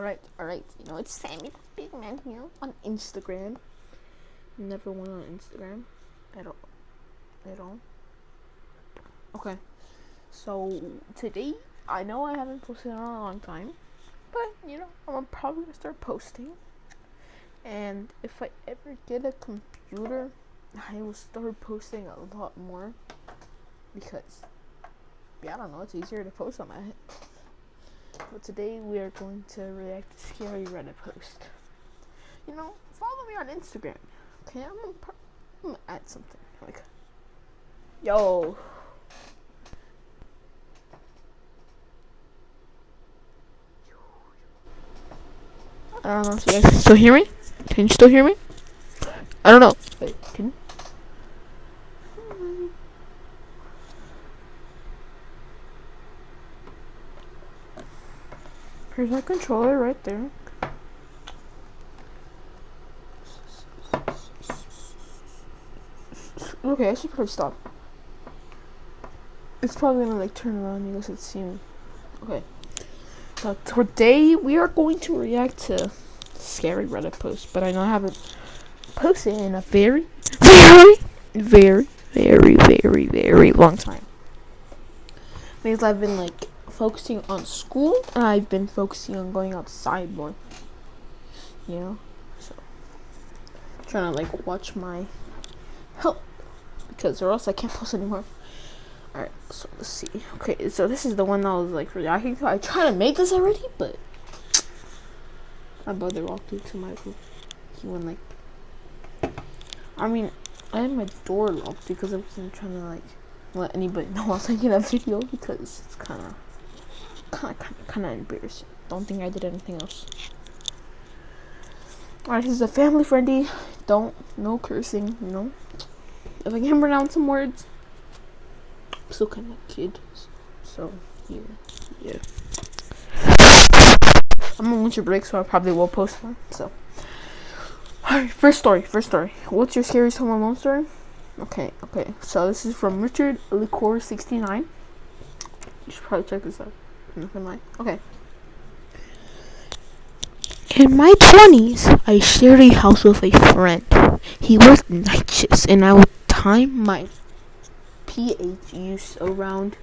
Alright. You know, it's Sammy the Big Man here on Instagram. Never went on Instagram at all. Okay. So today, I know I haven't posted in a long time, but you know, I'm probably gonna start posting. And if I ever get a computer, I will start posting a lot more because, I don't know, it's easier to post on my head. But today we are going to react to scary Reddit post. You know, follow me on Instagram. Okay, I'm gonna add something like, yo. I don't know if you guys can still hear me. Can you still hear me? I don't know. Wait, can you? Here's my controller right there. Okay, I should probably stop. It's probably gonna like turn around. You guys can see me. Okay. So today we are going to react to scary Reddit posts, but I know I haven't posted in a very long time. Because I've been like focusing on school and I've been focusing on going outside more. You know? So trying to like watch my health because or else I can't post anymore. Alright, so let's see. Okay, so this is the one that I was like reacting to. I tried to make this already, but my brother walked into my room. He went like, I had my door locked because I wasn't trying to like let anybody know I was making a video because it's kind of embarrassing. Don't think I did anything else. Alright, this is a family friendly. No cursing, you know. If I can pronounce some words, I'm still kind of a kid, so yeah. I'm on winter break, so I probably will post one. So, alright, first story. What's your scariest home alone story? Okay. So this is from Richard Licor 69. You should probably check this out. Nothing like. Okay. In my 20s, I shared a house with a friend. He worked night shifts, and I would time my pH use around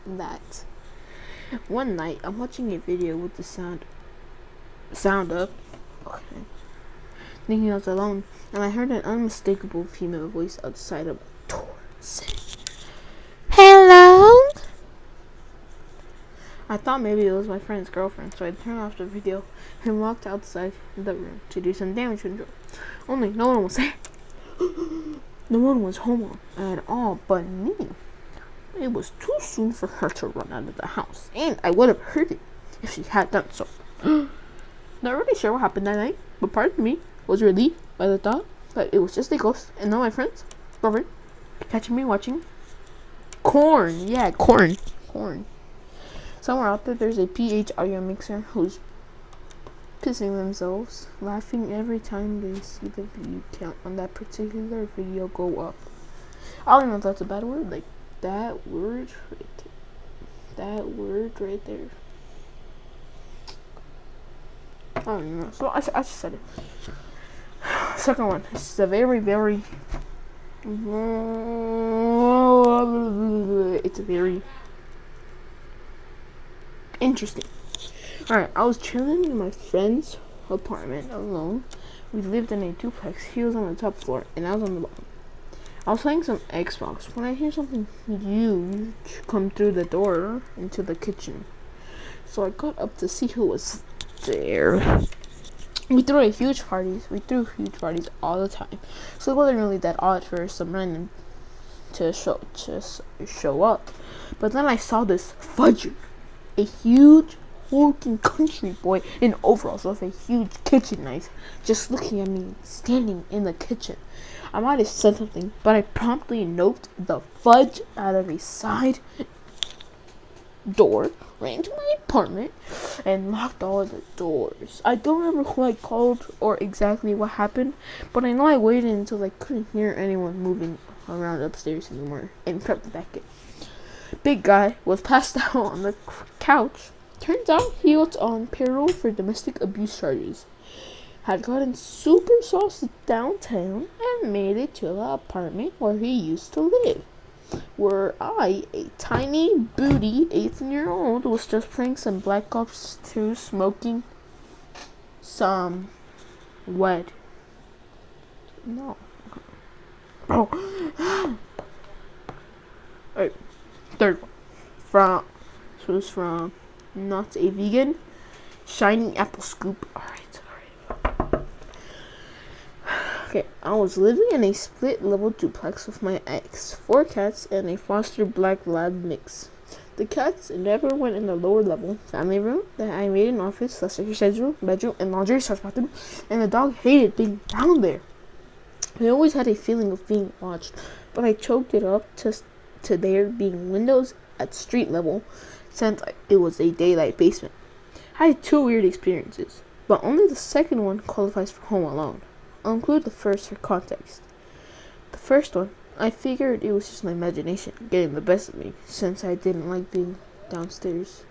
that. One night, I'm watching a video with the sound up, okay, thinking I was alone, and I heard an unmistakable female voice outside of the door saying, "Hello?" I thought maybe it was my friend's girlfriend, so I turned off the video and walked outside the room to do some damage control. Only no one was there. No one was home at all but me. It was too soon for her to run out of the house, and I would have heard it if she had done so. Not really sure what happened that night, but part of me was relieved by the thought that it was just a ghost and not my friend's girlfriend catching me watching corn. Yeah, corn. Somewhere out there's a PH audio mixer who's pissing themselves, laughing every time they see the view count on that particular video go up. I don't know if that's a bad word, like that word right there. I don't know. So I just said it. Second one. This is a it's a very interesting. Alright, I was chilling in my friend's apartment alone. We lived in a duplex. He was on the top floor and I was on the bottom. I was playing some Xbox when I hear something huge come through the door into the kitchen. So I got up to see who was there. We threw huge parties all the time. So it wasn't really that odd for some random to show up. But then I saw this fudger, a huge working country boy in overalls with a huge kitchen knife, just looking at me standing in the kitchen. I might have said something, but I promptly noped the fudge out of a side door, ran to my apartment, and locked all of the doors. I don't remember who I called or exactly what happened, but I know I waited until I couldn't hear anyone moving around upstairs anymore and crept back in. Big guy was passed out on the couch, Turns out he was on payroll for domestic abuse charges. Had gotten super saucy downtown and made it to the apartment where he used to live. Where I, a tiny, booty 18-year-old, was just playing some Black Ops 2, smoking some weed. No. Oh. Alright, third one. This was from Not a Vegan. Shiny Apple Scoop. Alright. Okay, I was living in a split-level duplex with my ex, 4 cats, and a foster black lab mix. The cats never went in the lower level family room that I made an office, / exercise room, bedroom, and laundry / bathroom, and the dog hated being down there. I always had a feeling of being watched, but I choked it up to there being windows at street level since it was a daylight basement. I had 2 weird experiences, but only the second one qualifies for Home Alone. I'll include the first for context. The first one, I figured it was just my imagination getting the best of me since I didn't like being downstairs.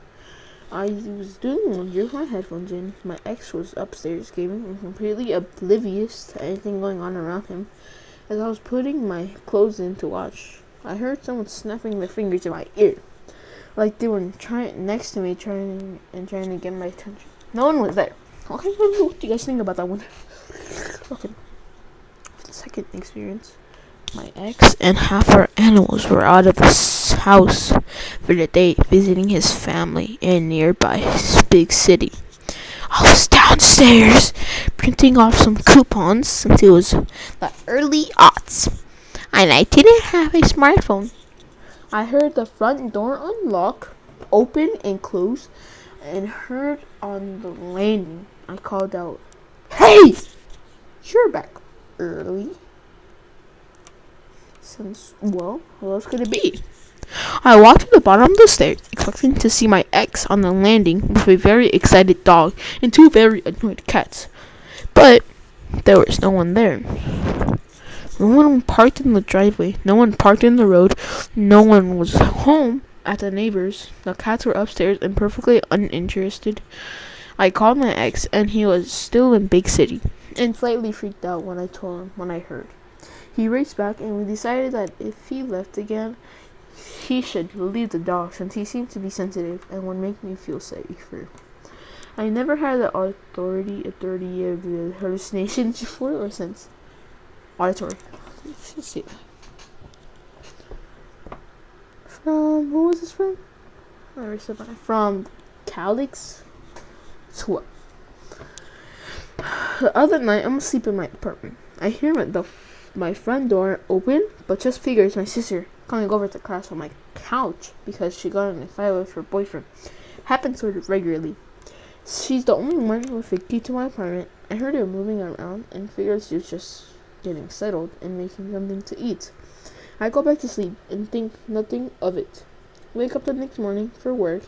I was doing laundry with my headphones in. My ex was upstairs gaming and completely oblivious to anything going on around him. As I was putting my clothes in to watch, I heard someone snapping their fingers in my ear, like they were next to me trying to get my attention. No one was there. Okay, what do you guys think about that one? Okay. The second experience, my ex and half our animals were out of the house for the day visiting his family in nearby big city. I was downstairs printing off some coupons since it was the early aughts and I didn't have a smartphone. I heard the front door unlock, open and close, and heard on the landing I called out, "Hey! You're back early." What else could it be? I walked to the bottom of the stairs, expecting to see my ex on the landing with a very excited dog and 2 very annoyed cats. But there was no one there. No one parked in the driveway, no one parked in the road, no one was home at the neighbors. The cats were upstairs and perfectly uninterested. I called my ex and he was still in big city and slightly freaked out when I told him when I heard. He raced back and we decided that if he left again, he should leave the dog since he seemed to be sensitive and would make me feel safer. I never had the authority of the hallucinations before or since. Auditory. Let's see. From, who was this from? From Calix. So the other night, I'm asleep in my apartment. I hear my front door open, but just figures my sister coming over to crash on my couch because she got in a fight with her boyfriend. Happens sort of regularly. She's the only one with a key to my apartment. I heard her moving around and figured she was just getting settled and making something to eat. I go back to sleep and think nothing of it. Wake up the next morning for work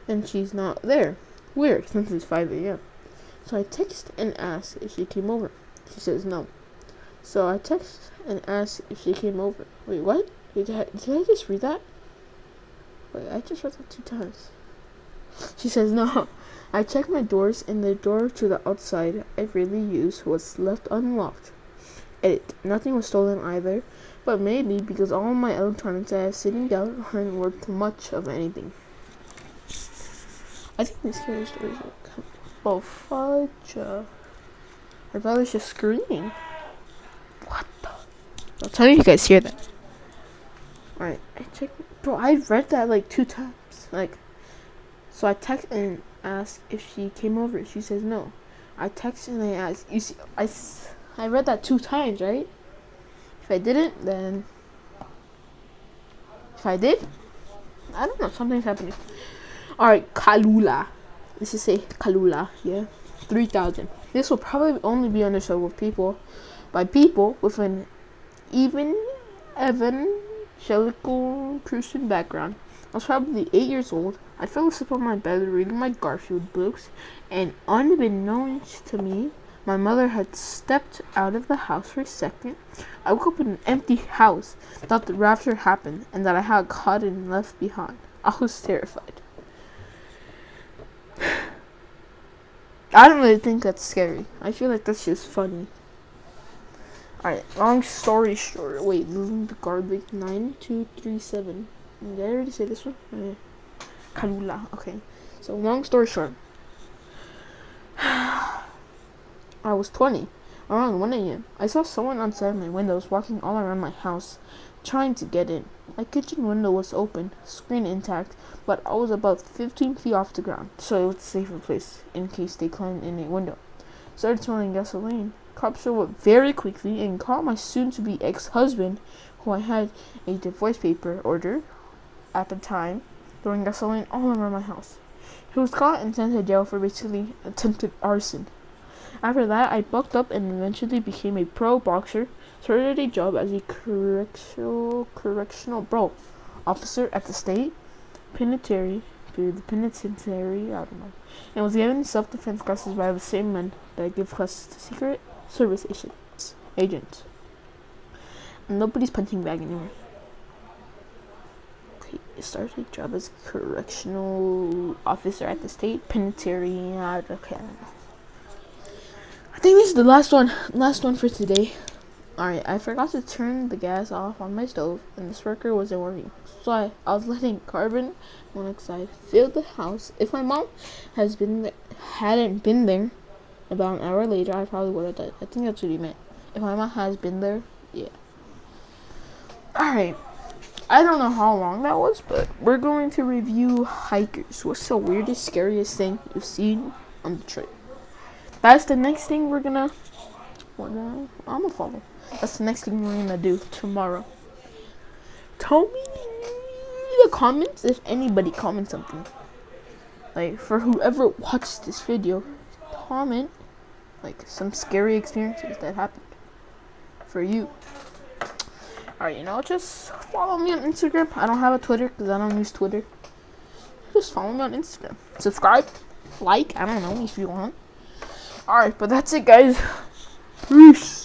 and she's not there. Weird, since it's 5 a.m. So I text and ask if she came over. She says no. So I text and ask if she came over. Wait, what? Did I just read that? Wait, I just read that 2 times. She says no. I checked my doors and the door to the outside I really use was left unlocked. Edit. Nothing was stolen either, but maybe because all my electronics I have sitting down aren't worth much of anything. I think these scary stories will come. Oh, fudge. My brother's just screaming. What the? I'll tell you guys hear that. Alright, I checked. Bro, I've read that like 2 times. So I text and ask if she came over. She says no. I text and I ask. You see, I read that 2 times, right? If I didn't, then... If I did? I don't know, something's happening. Alright, Kalula. Let's just say Kalula, yeah? 3,000. This will probably only be understood with people with an evangelical Christian background. I was probably 8 years old. I fell asleep on my bed reading my Garfield books, and unbeknownst to me, my mother had stepped out of the house for a second. I woke up in an empty house, thought the rapture happened, and that I had caught and left behind. I was terrified. I don't really think that's scary. I feel like that's just funny. Alright, long story short. Wait, moving the garbage. 9237. Did I already say this one? Kalula. Okay. So, long story short. I was 20. Around 1 a.m. I saw someone outside my windows walking all around my house, trying to get in. My kitchen window was open, screen intact, but I was about 15 feet off the ground, so it was a safer place in case they climbed in a window. Started smelling gasoline. Cops showed up very quickly and caught my soon-to-be ex-husband, who I had a divorce paper order at the time, throwing gasoline all around my house. He was caught and sent to jail for basically attempted arson. After that, I bucked up and eventually became a pro boxer, started a job as a correctional officer at the state penitentiary, I don't know, and was given self-defense classes by the same men that give classes to Secret Service agents. And nobody's punching bag anymore. Okay, started a job as a correctional officer at the state penitentiary. Okay, I don't know. I think this is the last one for today. Alright, I forgot to turn the gas off on my stove, and the sparker wasn't working. So I was letting carbon monoxide fill the house. If my mom hadn't been there, about an hour later, I probably would have died. I think that's what he meant. If my mom has been there, yeah. Alright, I don't know how long that was, but we're going to review hikers. What's the weirdest, scariest thing you've seen on the trip? That's the next thing I'm gonna follow. That's the next thing we're gonna do tomorrow. Tell me in the comments if anybody comments something. Like, for whoever watched this video, comment like some scary experiences that happened for you. Alright, just follow me on Instagram. I don't have a Twitter because I don't use Twitter. Just follow me on Instagram. Subscribe, like, I don't know if you want. Alright, but that's it, guys. Peace.